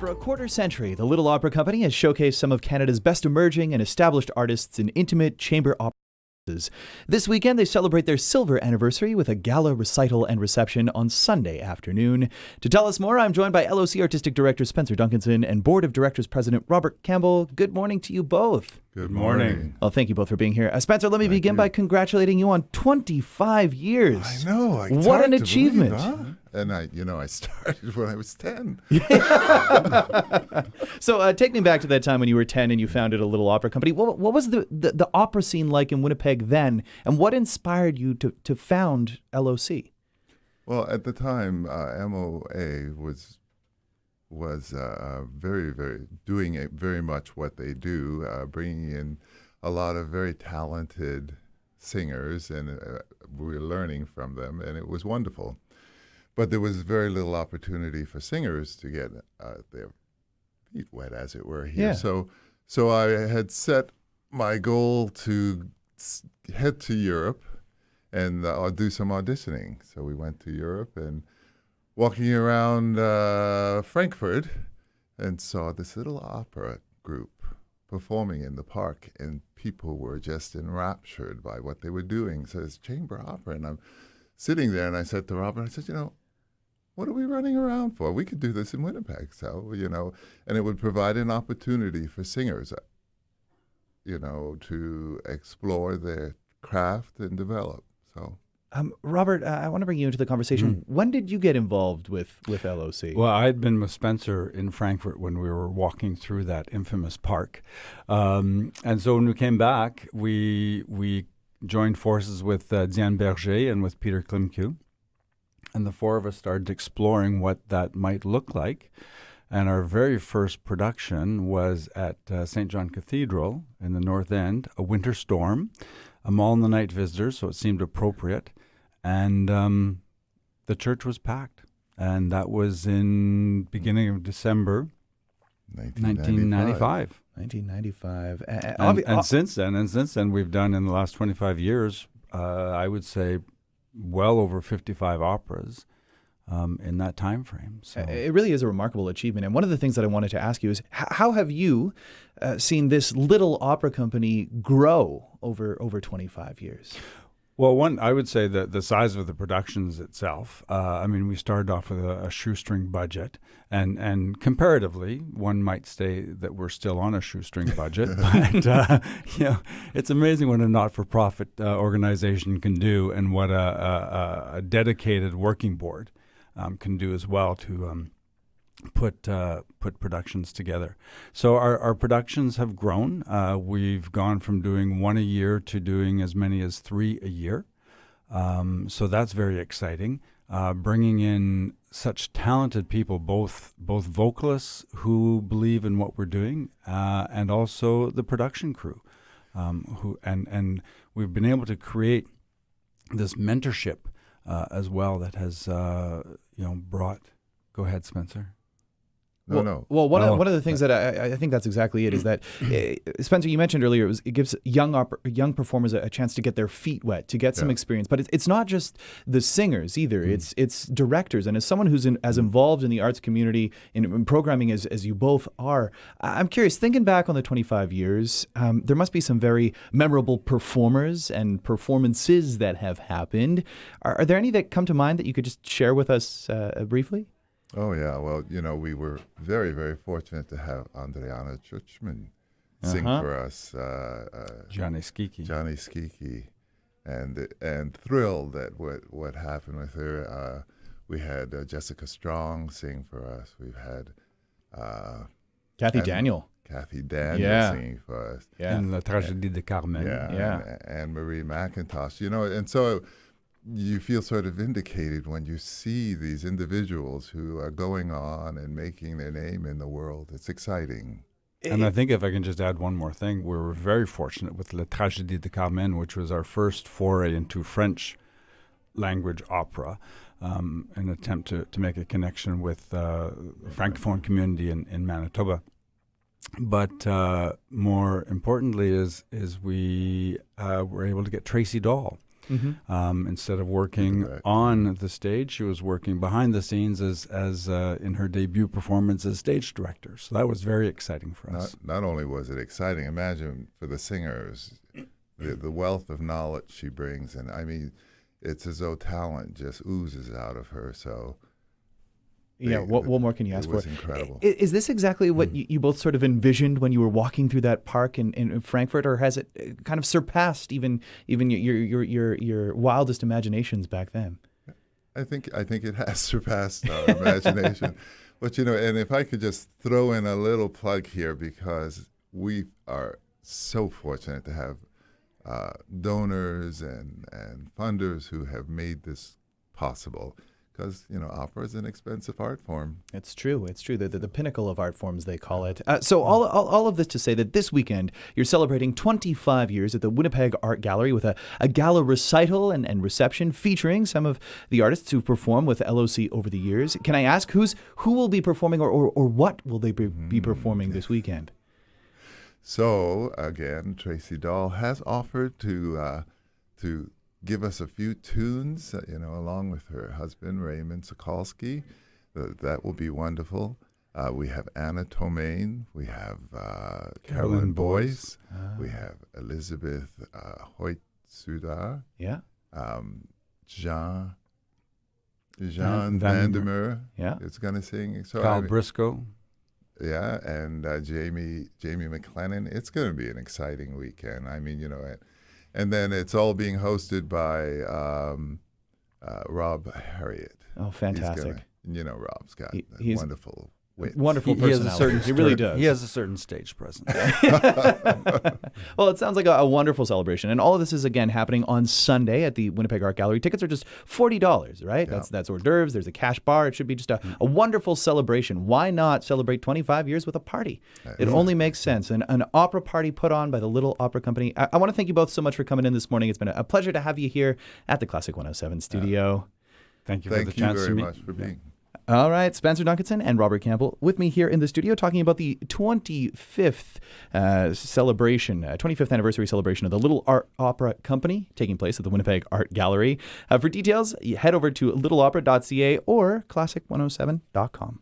For a quarter century, the Little Opera Company has showcased some of Canada's best emerging and established artists in intimate chamber opera. This weekend, they celebrate their silver anniversary with a gala recital and reception on Sunday afternoon. To tell us more, I'm joined by LOC Artistic Director Spencer Duncanson and Board of Directors President Robert Campbell. Good morning to you both. Good morning. Well, thank you both for being here. Spencer, let me begin by congratulating you on 25 years. I know. What an achievement. Believe, huh? And I started when I was 10. So take me back to that time when you were 10 and you founded a Little Opera Company. What was the opera scene like in Winnipeg then, and what inspired you to found LOC? Well, at the time, MOA was doing very much what they do, bringing in a lot of very talented singers, and we were learning from them, and it was wonderful. But there was very little opportunity for singers to get their feet wet, as it were, here. Yeah. So I had set my goal to head to Europe and do some auditioning. So we went to Europe and walking around Frankfurt and saw this little opera group performing in the park, and people were just enraptured by what they were doing. So it's chamber opera, and I'm sitting there, and I said to Robert, I said, what are we running around for? We could do this in Winnipeg. So, and it would provide an opportunity for singers, to explore their craft and develop. So, Robert, I want to bring you into the conversation. When did you get involved with LOC? Well, I had been with Spencer in Frankfurt when we were walking through that infamous park. And so when we came back, we joined forces with Diane Berger and with Peter Klimke. And the four of us started exploring what that might look like. And our very first production was at St. John Cathedral in the North End, a winter storm, a Mall in the Night visitor, so it seemed appropriate. And the church was packed. And that was in beginning of December 1995. 1995. And since then, we've done in the last 25 years, I would say, well over 55 operas in that time frame. So it really is a remarkable achievement. And one of the things that I wanted to ask you is, how have you seen this Little Opera Company grow over 25 years? Well, I would say that the size of the productions itself, we started off with a shoestring budget, and comparatively, one might say that we're still on a shoestring budget, but it's amazing what a not-for-profit organization can do, and what a dedicated working board can do as well to put productions together. So our productions have grown. We've gone from doing one a year to doing as many as 3 a year. So that's very exciting. Bringing in such talented people, both vocalists who believe in what we're doing, and also the production crew, and we've been able to create this mentorship as well that has brought. Go ahead, Spencer. No. Well, one of the things that I think that's exactly it is that Spencer, you mentioned earlier, it gives young performers a chance to get their feet wet, to get some experience. But it's not just the singers either; it's directors. And as someone who's as involved in the arts community in programming as you both are, I'm curious. Thinking back on the 25 years, there must be some very memorable performers and performances that have happened. Are there any that come to mind that you could just share with us briefly? Oh, yeah. Well, we were very, very fortunate to have Andriana Churchman sing for us. Johnny Skiki. And thrilled at what happened with her. We had Jessica Strong sing for us. We've had Kathy Daniel singing for us. Yeah. And La Tragédie de Carmen. And Marie McIntosh. And so you feel sort of vindicated when you see these individuals who are going on and making their name in the world. It's exciting. And I think if I can just add one more thing, we were very fortunate with La Tragédie de Carmen, which was our first foray into French language opera, an attempt to make a connection with the Francophone community in Manitoba. But more importantly is we were able to get Tracy Dahl Instead of working on the stage, she was working behind the scenes as in her debut performance as stage director. So that was very exciting for us. Not only was it exciting, imagine for the singers, the wealth of knowledge she brings. And I mean, it's as though talent just oozes out of her. So what more can you ask for? It was incredible. Is this exactly what you both sort of envisioned when you were walking through that park in Frankfurt, or has it kind of surpassed even your wildest imaginations back then? I think it has surpassed our imagination. But and if I could just throw in a little plug here, because we are so fortunate to have donors and funders who have made this possible. Because opera is an expensive art form. It's true. The pinnacle of art forms, they call it. So all of this to say that this weekend you're celebrating 25 years at the Winnipeg Art Gallery with a gala recital and reception featuring some of the artists who perform with LOC over the years. Can I ask who will be performing or what will they be performing this weekend? So again, Tracy Dahl has offered to give us a few tunes, along with her husband, Raymond Sokolsky. That will be wonderful. We have Anna Tomain. We have Carolyn Boyce. We have Elizabeth Hoyt-Sudar. Yeah. Jean Vandermeer is going to sing. So Kyle Briscoe. Yeah, and Jamie McLennan. It's going to be an exciting weekend. I mean, and then it's all being hosted by Rob Harriet. Oh, fantastic! Rob's got he's wonderful wit. Wonderful personality. He really does. He has a certain stage presence. Well, it sounds like a wonderful celebration, and all of this is again happening on Sunday at the Winnipeg Art Gallery. Tickets are just $40, right? Yeah. That's hors d'oeuvres. There's a cash bar. It should be just a wonderful celebration. Why not celebrate 25 years with a party? It only makes sense. An opera party put on by the Little Opera Company. I want to thank you both so much for coming in this morning. It's been a pleasure to have you here at the Classic 107 studio. Thank you for the chance to meet. Thank you very much for being. All right, Spencer Duncanson and Robert Campbell with me here in the studio talking about the 25th celebration, 25th anniversary celebration of the Little Opera Company taking place at the Winnipeg Art Gallery. For details, head over to littleopera.ca or classic107.com.